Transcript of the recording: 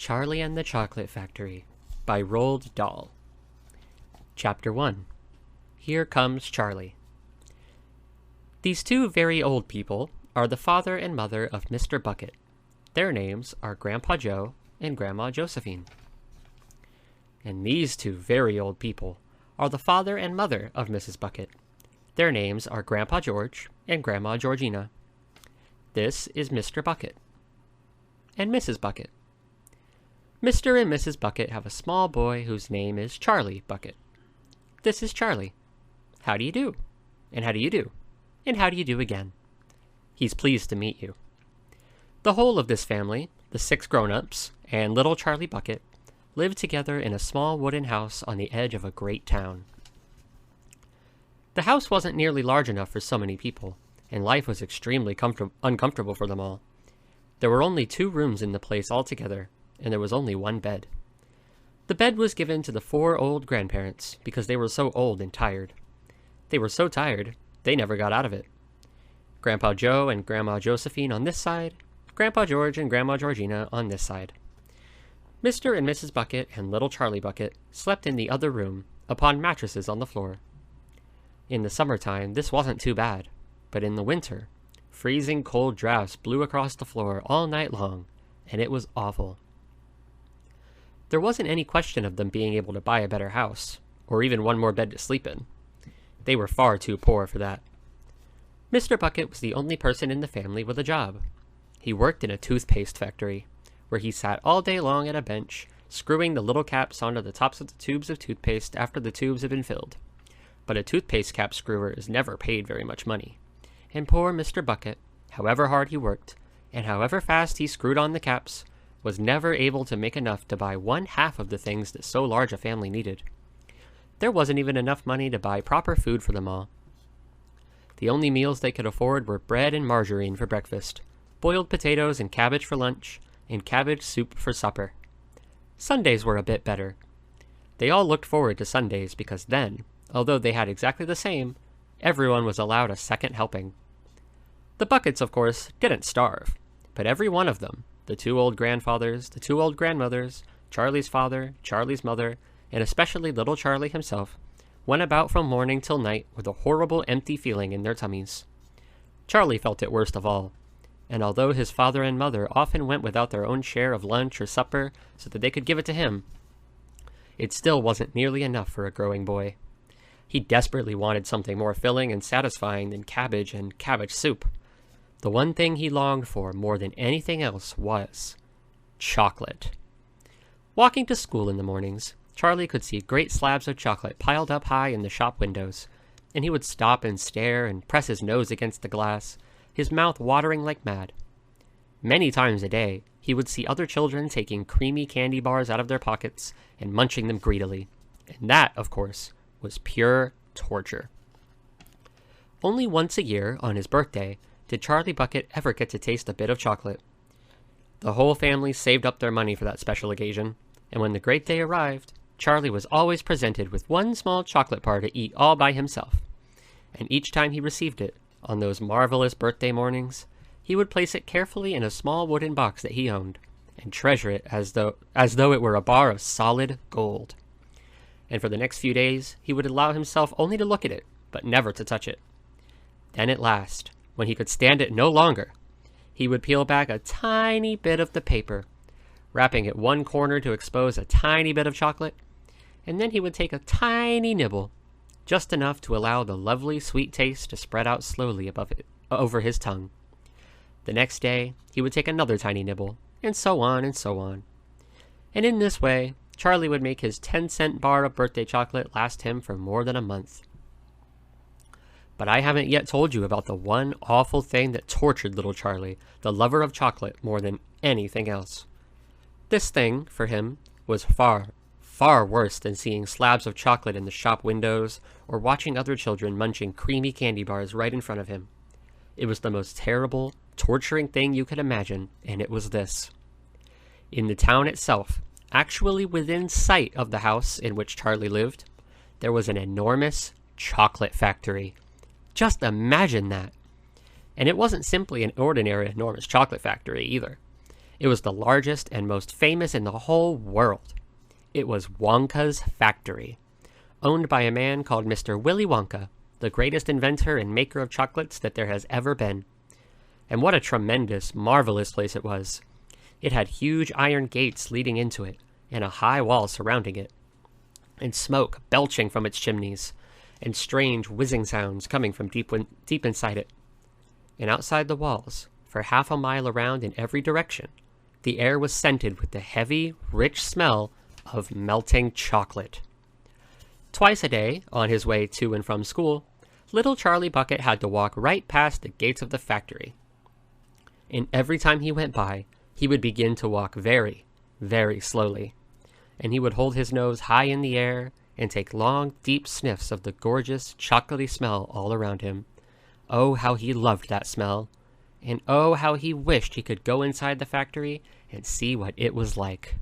Charlie and the Chocolate Factory by Roald Dahl. Chapter 1. Here Comes Charlie. These two very old people are the father and mother of Mr. Bucket. Their names are Grandpa Joe and Grandma Josephine. And these two very old people are the father and mother of Mrs. Bucket. Their names are Grandpa George and Grandma Georgina. This is Mr. Bucket and Mrs. Bucket. Mr. and Mrs. Bucket have a small boy whose name is Charlie Bucket. This is Charlie. How do you do? And how do you do? And how do you do again? He's pleased to meet you. The whole of this family, the 6 grown-ups, and little Charlie Bucket, live together in a small wooden house on the edge of a great town. The house wasn't nearly large enough for so many people, and life was extremely uncomfortable for them all. There were only 2 rooms in the place altogether, and there was only 1 bed. The bed was given to the 4 old grandparents because they were so old and tired. They were so tired, they never got out of it. Grandpa Joe and Grandma Josephine on this side, Grandpa George and Grandma Georgina on this side. Mr. and Mrs. Bucket and little Charlie Bucket slept in the other room upon mattresses on the floor. In the summertime, this wasn't too bad, but in the winter, freezing cold drafts blew across the floor all night long, and it was awful. There wasn't any question of them being able to buy a better house, or even 1 more bed to sleep in. They were far too poor for that. Mr. Bucket was the only person in the family with a job. He worked in a toothpaste factory, where he sat all day long at a bench, screwing the little caps onto the tops of the tubes of toothpaste after the tubes had been filled. But a toothpaste cap screwer is never paid very much money. And poor Mr. Bucket, however hard he worked, and however fast he screwed on the caps, was never able to make enough to buy 1/2 of the things that so large a family needed. There wasn't even enough money to buy proper food for them all. The only meals they could afford were bread and margarine for breakfast, boiled potatoes and cabbage for lunch, and cabbage soup for supper. Sundays were a bit better. They all looked forward to Sundays because then, although they had exactly the same, everyone was allowed a second helping. The Buckets, of course, didn't starve, but every one of them, the 2 old grandfathers, the 2 old grandmothers, Charlie's father, Charlie's mother, and especially little Charlie himself, went about from morning till night with a horrible empty feeling in their tummies. Charlie felt it worst of all, and although his father and mother often went without their own share of lunch or supper so that they could give it to him, it still wasn't nearly enough for a growing boy. He desperately wanted something more filling and satisfying than cabbage and cabbage soup. The one thing he longed for more than anything else was chocolate. Walking to school in the mornings, Charlie could see great slabs of chocolate piled up high in the shop windows, and he would stop and stare and press his nose against the glass, his mouth watering like mad. Many times a day, he would see other children taking creamy candy bars out of their pockets and munching them greedily, and that, of course, was pure torture. Only once a year, on his birthday, did Charlie Bucket ever get to taste a bit of chocolate. The whole family saved up their money for that special occasion, and when the great day arrived, Charlie was always presented with 1 small chocolate bar to eat all by himself. And each time he received it, on those marvelous birthday mornings, he would place it carefully in a small wooden box that he owned, and treasure it as though it were a bar of solid gold. And for the next few days, he would allow himself only to look at it, but never to touch it. Then at last, when he could stand it no longer, he would peel back a tiny bit of the paper, wrapping it 1 corner to expose a tiny bit of chocolate, and then he would take a tiny nibble, just enough to allow the lovely sweet taste to spread out slowly over his tongue. The next day, he would take another tiny nibble, and so on and so on. And in this way, Charlie would make his 10-cent bar of birthday chocolate last him for more than a month. But I haven't yet told you about the one awful thing that tortured little Charlie, the lover of chocolate, more than anything else. This thing, for him, was far, far worse than seeing slabs of chocolate in the shop windows or watching other children munching creamy candy bars right in front of him. It was the most terrible, torturing thing you could imagine, and it was this. In the town itself, actually within sight of the house in which Charlie lived, there was an enormous chocolate factory. Just imagine that. And it wasn't simply an ordinary enormous chocolate factory either. It was the largest and most famous in the whole world. It was Wonka's factory, owned by a man called Mr. Willy Wonka, the greatest inventor and maker of chocolates that there has ever been. And what a tremendous, marvelous place it was. It had huge iron gates leading into it, and a high wall surrounding it, and smoke belching from its chimneys, and strange whizzing sounds coming from deep inside it. And outside the walls, for half a mile around in every direction, the air was scented with the heavy, rich smell of melting chocolate. Twice a day, on his way to and from school, little Charlie Bucket had to walk right past the gates of the factory. And every time he went by, he would begin to walk very, very slowly. And he would hold his nose high in the air and take long, deep sniffs of the gorgeous, chocolatey smell all around him. Oh, how he loved that smell! And oh, how he wished he could go inside the factory and see what it was like.